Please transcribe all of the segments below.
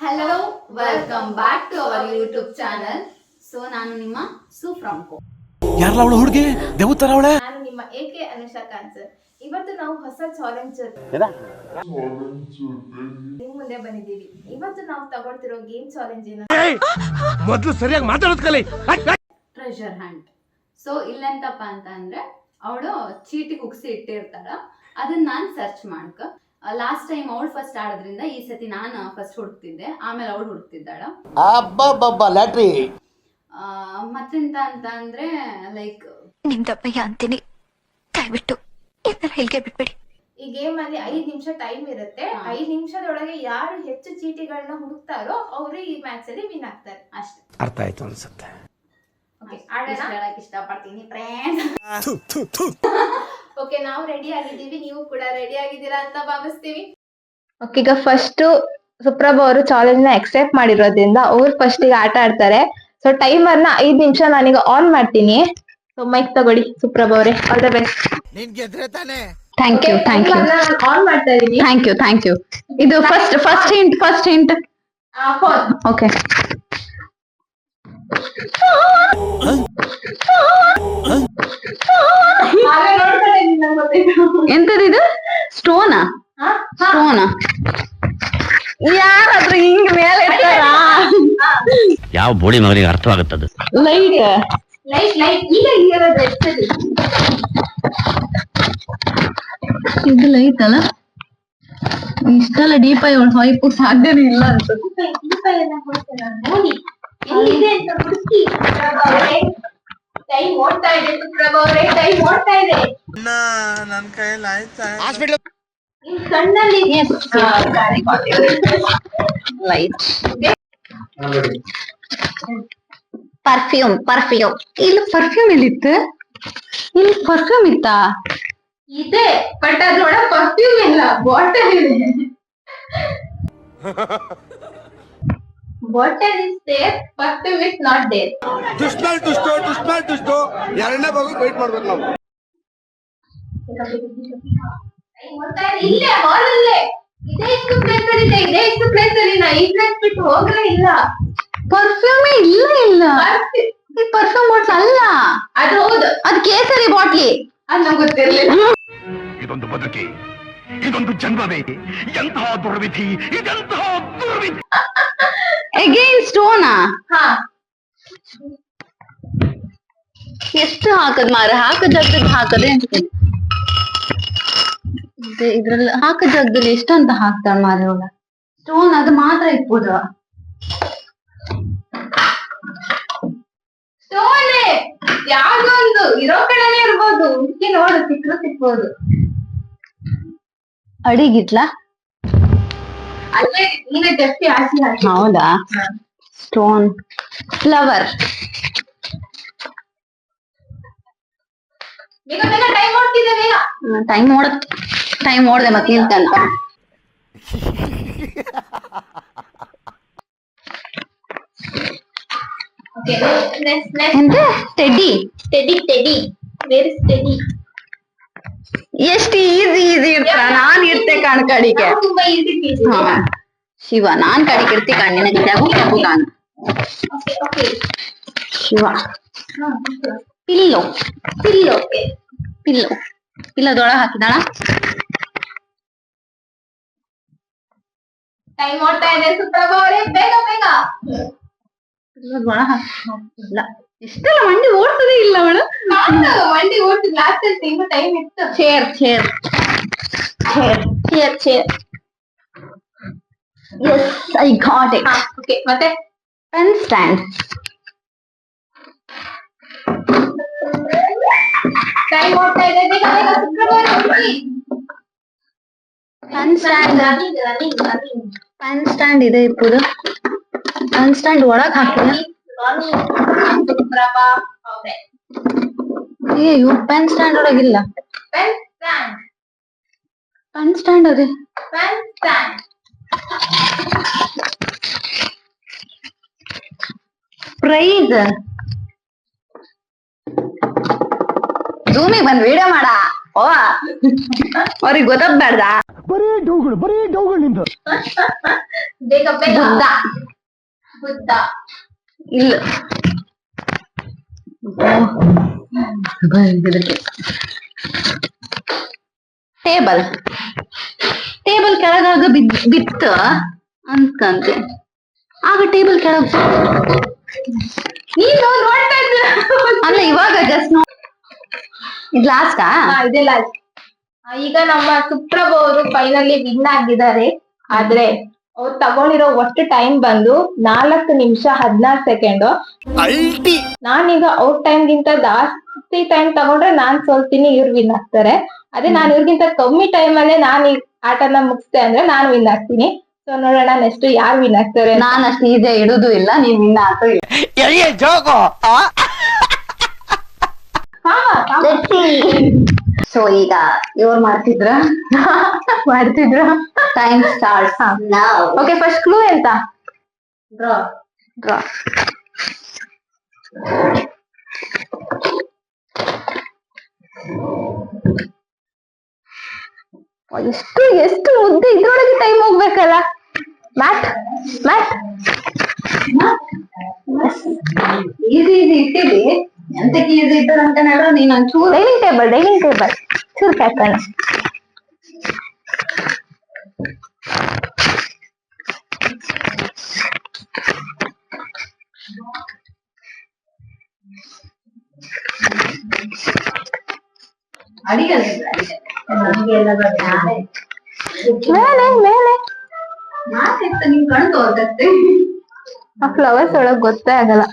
Hello, welcome back to our YouTube channel. So ನಾನು ನಿಮ್ಮ ಸು ಫ್ರಮ್ ಕೋ. ಯಾರಲ್ಲ ಅವಳು ಹುಡುಗಿ ದೇವತರ ಅವಳೆ. ನಾನು ನಿಮ್ಮ ಎಕೆ ಅನುಷಾ ಕಾನ್ಸರ್. ಇವತ್ತು ನಾವು ಹೊಸ ಚಾಲೆಂಜ್ ನಿಮ್ ಮುಂದೆ ಬಂದಿದ್ದೀವಿ. ಇವತ್ತು ನಾವು ತಗೊಳ್ತಿರೋ ಗೇಮ್ ಚಾಲೆಂಜ್ ಮೊದಲು ಸರಿಯಾಗಿ ಮಾತಾಡೋದು ಕಲಿ. Treasure Hunt. ಸೊ ಇಲ್ಲೆಂತಪ್ಪ ಅಂತ ಅಂದ್ರೆ ಅವಳು ಚೀಟಿಗೆ ಉಗ್ಸಿ ಇಟ್ಟಿರ್ತಾಳ, ಅದನ್ನ ನಾನು ಸರ್ಚ್ ಮಾಡ್ಕ. ಲಾಸ್ಟ್ ಟೈಮ್ ಅವಳು ಫಸ್ಟ್ ಆಡೋದ್ರಿಂದ ಈ ಸತಿ ನಾನು ಫಸ್ಟ್ ಹುಡುಕ್ತಿದ್ದೆ, ಆಮೇಲೆ ಅವಳು ಹುಡುಕ್ತಿದ್ದಾಳ. ಲ್ಯಾಟ್ರಿ ಮತ್ತೆಂತ ಅಂತ ಅಂದ್ರೆ ಲೈಕ್ ನಿಮ್ದಪ್ಪಯ್ಯ ಅಂತೀನಿ, ದಯವಿಟ್ಟು ಹೇಳಿಕೆ ಬಿಟ್ಬಿಡಿ. ಈ ಗೇಮ್ ಅಲ್ಲಿ 5 ನಿಮಿಷ ಟೈಮ್ ಇರುತ್ತೆ. 5 ನಿಮಿಷದೊಳಗೆ ಯಾರು ಹೆಚ್ಚು ಚೀಟಿಗಳನ್ನ ಹುಡುಕ್ತಾರೋ ಅವರು ಈ ಮ್ಯಾಚ್ ಅಲ್ಲಿ ವಿನ್ ಆಗ್ತಾರೆ. ಅಷ್ಟೇ. ಅರ್ಥ ಆಯ್ತು ಅನ್ಸುತ್ತೆ. ಹೇಳಕ್ ಇಷ್ಟಪಡ್ತೀನಿ ಫ್ರೆಂಡ್ಸ್. ಓಕೆ, ನಾವು ರೆಡಿ ಆಗಿದ್ದೀವಿ, ನೀವು ಕೂಡ ರೆಡಿ ಆಗಿದ್ದೀರಾ ಅಂತ ಭಾವಿಸ್ತೀವಿ. ಓಕೆ, ಈಗ ಫಸ್ಟ್ ಸುಪ್ರಭಾ ಅವರು ಚಾಲೆಂಜ್ ನ ಅಕ್ಸೆಪ್ಟ್ ಮಾಡಿರೋದ್ರಿಂದ ಅವ್ರು ಫಸ್ಟ್ ಈಗ ಆಟ ಆಡ್ತಾರೆ. ಸೊ ಟೈಮರ್ ನ 5 ನಿಮಿಷ ನಾನೀಗ ಆನ್ ಮಾಡ್ತೀನಿ. ಸೊ ಮೈಕ್ ತಗೊಳ್ಳಿ ಸುಪ್ರಭಾ ಅವರೇ, all the best. Thank you on ಮಾಡ್ತಾ ಇದೀನಿ. Thank you. ಇದು ಫಸ್ಟ್ ಹಿಂಟ್. ಫೋನ್. ಓಕೆ. ಎಂತದಿದು? ಸ್ಟೋನಾ? ಯಾರಾದ್ರೂ ಹಿಂಗ್ ಮೇಲೆ ಇಡ್ತಾರ? ಯಾವ ಬೋಡಿ ಮಗನಿಗೆ ಅರ್ಥವಾಗುತ್ತದೆ? ಲೈಟ್. ಈಗ ಇರೋದು ಎಷ್ಟದಿ? ಇದು ಲೈಟ್ ಅಲ್ಲ, ಇಷ್ಟೆಲ್ಲ ಡೀಪ್ ಆಗಿ ಹೊಯ್ಪು ಸಾಧ್ಯನೇ ಇಲ್ಲ ಅಂತ. ನೋಡಿ ಎಲ್ಲಿದೆ ಅಂತ ಹುಡುಕಿ. ಟೈಮ್ ಓಡ್ತಾ ಇದೆ ಸುಪ್ರಭಾ ಅವರೇ, ಟೈಮ್ ಓಡ್ತಾ ಇದೆ. ನನ್ ಕೈಯಲ್ಲಿ ಆಯ್ತಾ? ನಿಮ್ ಕಣ್ಣಲ್ಲಿ ಲೈಟ್. ಪರ್ಫ್ಯೂಮ್. ಇಲ್ಲಿ ಪರ್ಫ್ಯೂಮ್ ಎಲ್ಲಿತ್ತು? ಇಲ್ಲಿ ಪರ್ಫ್ಯೂಮ್ ಇತ್ತಾ? ಇದೆ, ಬಟ್ ಅದ್ರೊಳಗೆ ಪರ್ಫ್ಯೂಮ್ ಇಲ್ಲ, ಬಾಟಲ್ ಇದೆ. Bottle is there, perfume is not there. ದುಷ್ಟೋ ಎರಡನೇ ಭಾಗ ವೇಟ್ ಮಾಡ್ಬೇಕು ನಾವು. ಇಲ್ಲೇ ಹಾಲ್ ಅಲ್ಲೇ ಇದೇ ಇಷ್ಟು ಪ್ಲೇಸ್ ಅಲ್ಲಿ ಇದೆ, ಇದೇ ಇಷ್ಟು ಪ್ಲೇಸ್ ಅಲ್ಲಿ ನಾ ಈ ಪ್ಲೇಸ್ ಬಿಟ್ಟು ಹೋಗಲೇ ಇಲ್ಲ. ಪರ್ಫ್ಯೂಮೇ ಇಲ್ಲ. ಈ ಪರ್ಫ್ಯೂಮ್ ಬಾಟ್ಲ್ ಅಲ್ಲ ಅದು. ಹೌದು, ಅದು ಕೇಸರಿ ಬಾಟ್ಲಿ. ಅದು ನಂಗೆ ಗೊತ್ತಿರ್ಲಿಲ್ಲ. ಇದೊಂದು ಬದುಕಿ, ಇದೊಂದು ಜನ್ಮವೇ, ಎಂತಹ ದುರ್ವಿಧಿ, ಇದೆಂತಹ ದುರ್ವಿಧಿ. ಅಗೈನ್ ಸ್ಟೋನಾ? ಹಾ, ಎಷ್ಟು ಹಾಕದ್ ಮಾರ? ಹಾಕ ಜಗದಲ್ಲಿ ಹಾಕದೆ ಅನ್ಸುತ್ತೆ. ಇದ್ರಲ್ಲಿ ಹಾಕ ಜಗದಲ್ಲಿ ಎಷ್ಟಂತ ಹಾಕ್ತಾಳ ಮಾರ ಅವಳ. ಸ್ಟೋನ್ ಅದು ಮಾತ್ರ ಇಟ್ಬೋದ? ಸ್ಟೋನ್ ಯಾವ್ದೋ ಒಂದು ಇರೋ ಕಡೆನೇ ಇರ್ಬೋದು, ಹುಡುಕಿ ನೋಡು, ಸಿಕ್ಬೋದು. ಅಡಿಗಿಟ್ಲ? ಅಲ್ಲೇ ನೀವೇ ಜಾಸ್ತಿ ಆಸೆ ಹಾಕಿ. ಹೌದಾ? ಸ್ಟೋನ್. ಫ್ಲವರ್. ಬೇಗ ಬೇಗ ಟೈಮ್ ಓಡ್ತಿದೆ, ಬೇಗ. ಟೈಮ್ ಓಡ್ದೆ ಮತ್ತೆ ನಿಂತಂತ. Okay, next. ಎಂತ? ಟೆಡ್ಡಿ. Where is Teddy? ಎಷ್ಟು ಈಸಿ ಇರ್ತಾರ. ನಾನ್ ಇರ್ತೆ ಕಾಣ್ ಕಡಿಗೆ. ತುಂಬಾ easy piece. ಶಿವ, ನಾನ್ ಕಡಿಗೆ ಇರ್ತಿ ಕಣ್ಣಿನ ಗಿಡಗು ಕಾಣ. Okay. ಶಿವ. ಪಿಲ್ಲೋ. ಪಿಲ್ಲೋದೊಳಗ ಹಾಕಿದಾಳ. ಟೈಮ್ ಓಡ್ತಾ ಇದೆ ಸುಪ್ರಭಾ ಅವರೇ, ಬೇಗ. ಪಿಲ್ಲೋದೊಳಗ ಹಾಕಿಲ್ಲ. ಇಷ್ಟೆಲ್ಲ ಮಂಡಿ ಓಡ್ತದೇ ಇಲ್ಲ ಅವಳು. ನಾನು ಮಂಡಿ ಓಡ್ತಿ ಲಾಸ್ಟ್ ಅಲ್ಲಿ ತುಂಬಾ ಟೈಮ್ ಇತ್ತು. Chair. Yes, I got it. Okay, ಮತ್ತೆ ಪೆನ್ ಸ್ಟ್ಯಾಂಡ್. ಟೈಮ್ ಓಡ್ತಾ ಇದೆ, ಬೇಗ ಸುಪ್ರಭಾ ಅವರೇ. ಪೆನ್ ಸ್ಟ್ಯಾಂಡ್ ಇದೆ ಇಪ್ಪುದು. ಪೆನ್ ಸ್ಟ್ಯಾಂಡ್ ಒಳಗ್ ಹಾಕಿದ. ಸುಪ್ರಭಾ ಅವರೇ, ಅಯ್ಯೋ, ಪೆನ್ ಸ್ಟ್ಯಾಂಡ್ ಒಳಗಿಲ್ಲ. ಪೆನ್ ಸ್ಟ್ಯಾಂಡ್ ಅದೇ. ಪ್ರೈಸ್. ಝೂಮಿಗೆ ಬಂದ್ ವಿಡಿಯೋ ಮಾಡ. ಓ ಅವ್ರಿಗೆ ಗೊತ್ತಾಗ್ಬಾರ್ದ ಬರೀ ಡೌಗಳು ನಿಂದು. ಬೇಗ ಬೇಗ. ಬುದ್ಧ ಬುದ್ಧ. ಇಲ್ಲ ಟೇಬಲ್ ಟೇಬಲ್ ಕೆಳಗಾಗ ಬಿತ್ತ ಅನ್ಕಂತೆ ಆಗ ಟೇಬಲ್ ಕೆಳಗ ನೀನು ನೋಡ್ತಾ ಇದ್ದ ಅಲ್ಲ ಇವಾಗ ಜಸ್ಟ್ ಇದು ಲಾಸ್ಟಾ ಇದೆ ಲಾಸ್ಟ್. ಈಗ ನಮ್ಮ ಸುಪ್ರಭ ಅವರು ಫೈನಲಿ ವಿನ್ ಆಗಿದ್ದಾರೆ. ಆದ್ರೆ ಅವ್ರು ತಗೊಂಡಿರೋ ಒಟ್ಟು ಟೈಮ್ ಬಂದು 4 ನಿಮಿಷ 16 ಸೆಕೆಂಡ್. ನಾನೀಗ ಅವ್ರ ಟೈಮ್ಗಿಂತ ಜಾಸ್ತಿ ಟೈಮ್ ತಗೊಂಡ್ರೆ ನಾನ್ ಸೋಲ್ತೀನಿ, ಇವ್ರು ವಿನ್ ಆಗ್ತಾರೆ. ಅದೇ ನಾನು ಇವ್ರಿಗಿಂತ ಕಮ್ಮಿ ಟೈಮ್ ಅಲ್ಲೇ ನಾನು ಈ ಆಟನ ಮುಗಿಸ್ತೆ ಅಂದ್ರೆ ನಾನು ವಿನ್ ಆಗ್ತೀನಿ. ಸೊ ನೋಡೋಣ ನೆಕ್ಸ್ಟ್ ಯಾರು ವಿನ್ ಆಗ್ತಾರೆ. ನಾನ್ ಅಷ್ಟು ಈಜಿ ಇಡುದು ಇಲ್ಲ, ನೀವ್ ಇನ್ನ ಆತು ಸೊ ಈಗ ಇವ್ರು ಮಾಡ್ತಿದ್ರ time start. Okay first clue ಎಂತ? ಡ್ರಾ. ಎಷ್ಟು ಮುದ್ದೆ ಇದ್ರೊಳಗೆ ಟೈಮ್ ಹೋಗ್ಬೇಕಲ್ಲ. ಮ್ಯಾಟ್ ಈಸಿ ಇಟ್ಟಿವಿ ಎಂತಕ್ಕೆ ಈಸಿ ಇಟ್ಟದ ಅಂತ ಹೇಳಿದ್ರೆ ನೀನ್ ಒಂಚೂರು ಡೈನಿಂಗ್ ಟೇಬಲ್ ಚೂರು ಕಾಕೋಣ. ಮೇಲೆ ನಿಮ್ ಕಣ್ ತೋರ್ಗತ್ತೆ. ಆ ಫ್ಲವರ್ಸ್ ಒಳಗ್ ಗೊತ್ತೇ ಆಗಲ್ಲ.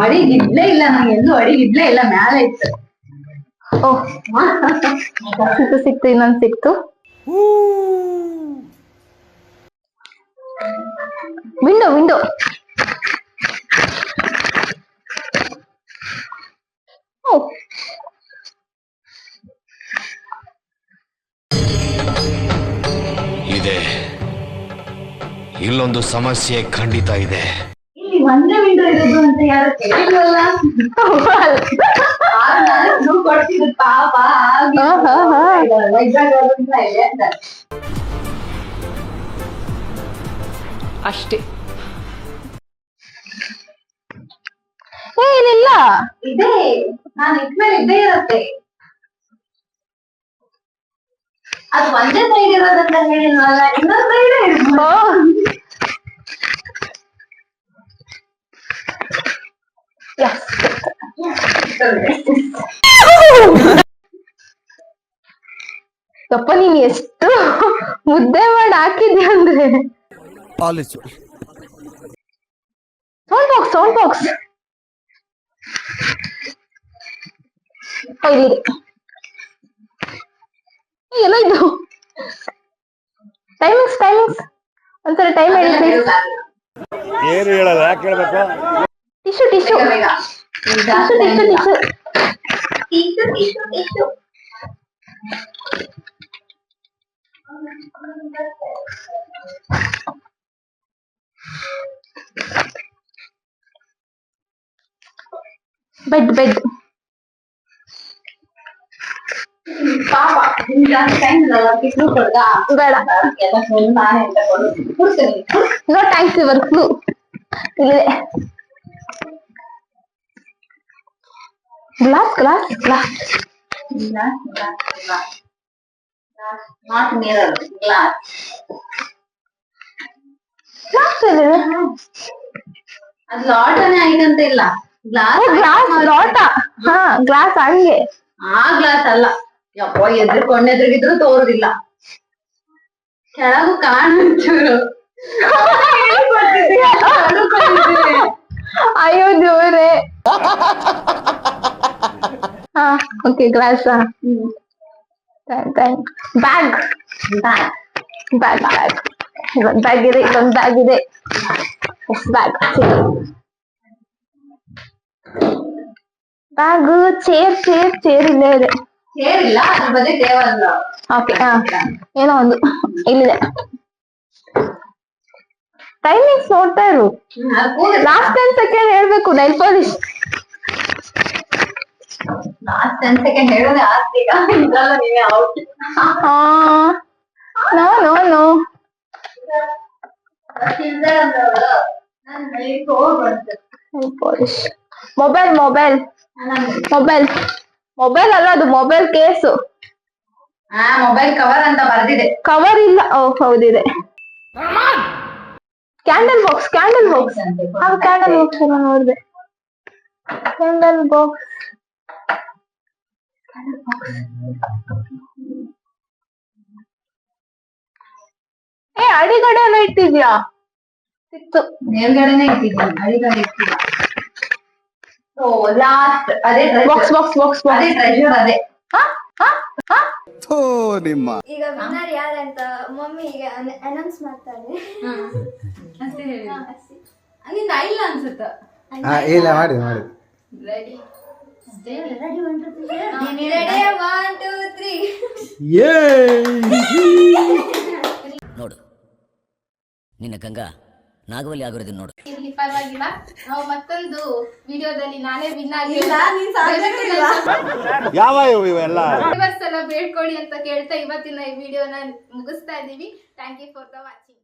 ಅಡಿಗಿಡ್ಲೇ ಇಲ್ಲ, ನಂಗೆ ಎಲ್ಲೂ ಅಡಿಗಿಡ್ಲೇ ಇಲ್ಲ, ಮ್ಯಾಲೆ ಇತ್ತು. ಓಹ್ ಸಿಕ್ತು ಇನ್ನೊಂದ್ ಸಿಕ್ತು. ವಿಂಡೋ ಇದೆ, ಇಲ್ಲೊಂದು ಸಮಸ್ಯೆ ಖಂಡಿತ ಇದೆ. ಇಲ್ಲಿ ಒಂದೇ ವಿಂಡೋ ಇರೋದು ಅಂತ ಯಾರು ಕೇಳಿಲ್ವಲ್ಲ. ಕೊಡ್ತಿದ್ರು ಪಾಪ ಅಷ್ಟೇ. ಏನಿಲ್ಲ ಇದೆ, ನಾನು ಇಟ್ಮೇಲೆ ಇದ್ದೇ ಇರತ್ತೆ. ಅದು ಒಂದೇ ಸೈಡ್ ಇರೋದಂತ ಹೇಳಿಲ್ವಲ್ಲ, ಇನ್ನೊಂದ್ ಸೈಡ್ ಇರ್ಬೋದು. ಯಪ್ಪ ನೀನ್ ಎಷ್ಟು ಮುದ್ದೆ ಮಾಡಿ ಹಾಕಿದ್ಯಾ ಅಂದ್ರೆ. ಸೌಂಡ್ ಬಾಕ್ಸ್ ಇಲ್ಲಿದೆ. ಎಲ್ಲ ಇದು ಟೈಮಿಂಗ್ಸ್ ಒಂದ್ಸಲ ಟೈಮ್ ಹೇಳಿ ಪ್ಲೀಸ್. ಏನು ಹೇಳಲ್ಲ, ಯಾಕೆ ಹೇಳ್ಬೇಕು? ಟಿಶ್ಯೂ ಬೆಡ್ ಬೇಡ, ನೋ ಥ್ಯಾಂಕ್ಸ್ ಯುವರ್ ಕ್ಲೂ ಇಲ್ಲಿದೆ. Glass not mirror, glass. ಅದು ಲಾಟನೇ ಆಯ್ತಂತ ಇಲ್ಲ, ಗ್ಲಾಸ್ ಲೋಟ. ಹಾ ಗ್ಲಾಸ್ ಹಂಗೆ, ಆ ಗ್ಲಾಸ್ ಅಲ್ಲ. ಯಪ್ಪ ಎದ್ರಿಗಿದ್ರು ತೋರುದಿಲ್ಲ, ಕೆಳಗು ಕಾಣುತ್ತೂರು. ಅಯ್ಯೋ ದೇವ್ರೆ. ಹಾ ಓಕೆ ಗ್ಲಾಸ್. ಬ್ಯಾಗ್ ಇದೊಂದು ಬ್ಯಾಗ್ ಇದೆ, ಬ್ಯಾಗ್ ಚೇರ್ ಇಲ್ಲೇ ಇದೆ. ಸೇರಿಲ್ಲ, ಅದ್ರ ಬಗ್ಗೆ ದೇವಲ್ಲ. ಓಕೆ ಏನೋ ಒಂದು ಇಲ್ಲಿದೆ. ಟೈಮಿಂಗ್ಸ್ ನೋಡ್ತಾ ಇರು. ಲಾಸ್ಟ್ 10 ಸೆಕೆಂಡ್ ಹೇಳ್ಬೇಕು. ನೈಲ್ ಪಾಲಿಶ್ ಲಾಸ್ಟ್ 10 ಸೆಕೆಂಡ್ ಹೇಳೋದೇ ಆಸ್ತಿ ಈಗ ಇದ್ರಲ್ಲ ನೀವೇ out. No no no. Mobile mobile mobile mobile ಅಲ್ಲ, ಅದು ಮೊಬೈಲ್ ಕೇಸು. ಮೊಬೈಲ್ ಕವರ್ ಅಂತ ಬರ್ದಿದೆ. ಕವರ್ ಇಲ್ಲ. ಓ ಹೌದಿದೆ. Candle box candle box. Candle box ಎಲ್ಲ ನೋಡಿದೆ. ಕ್ಯಾಂಡಲ್ ಬಾಕ್ಸ್ ಏ ಅಡಿಗಡೆ ಎಲ್ಲ ಇಟ್ಟಿದ್ಯಾ? ಸಿಕ್ತು. ಮೇಲ್ಗಡೆನೆ ಇಟ್ಟಿದ್ದೀನಿ, ಅಡಿಗಡೆ ಇಟ್ಟಿಲ್ಲ. ಸೊ ಲಾಸ್ಟ್ ಅದೇ ಬಾಕ್ಸ್ ಬಾಕ್ಸ್ ಬಾಕ್ಸ್ ಅದೇ ಬಾಕ್ಸ್. ಟ್ರೆಷರ್ ಅದೇ. ಈಗ ವಿನ್ನರ್ ಯಾರಂತ ಮಮ್ಮಿ ಈಗ ಅನೌನ್ಸ್ ಮಾಡ್ತಾರೆ. ಅಷ್ಟೇ ಹೇಳಿ. ನಿಂದ ಇಲ್ಲ ಅನ್ಸುತ್ತ. ಇಲ್ಲ ಮಾಡಿ ಮಾಡಿ. ರೆಡಿ? ರೆಡಿ 1 2 3. ನೋಡು ನಿನ್ನ ಗಂಗಾ ನಾಗವಲ್ಲಿ ಆಗಿರೋದನ್ನ ನೋಡು. ಇರ್ಲಿ ಪರವಾಗಿಲ್ಲ. ನಾವು ಮತ್ತೊಂದು ವಿಡಿಯೋದಲ್ಲಿ ನಾನೇ ವಿನ್ ಯಾವ ಇವೆಲ್ಲ ಸಲ ಬೇಡ್ಕೊಳ್ಳಿ ಅಂತ ಕೇಳ್ತಾ ಇವತ್ತಿನ ಈ ವಿಡಿಯೋನ ಮುಗಿಸ್ತಾ ಇದೀವಿ. Thank you for the watching.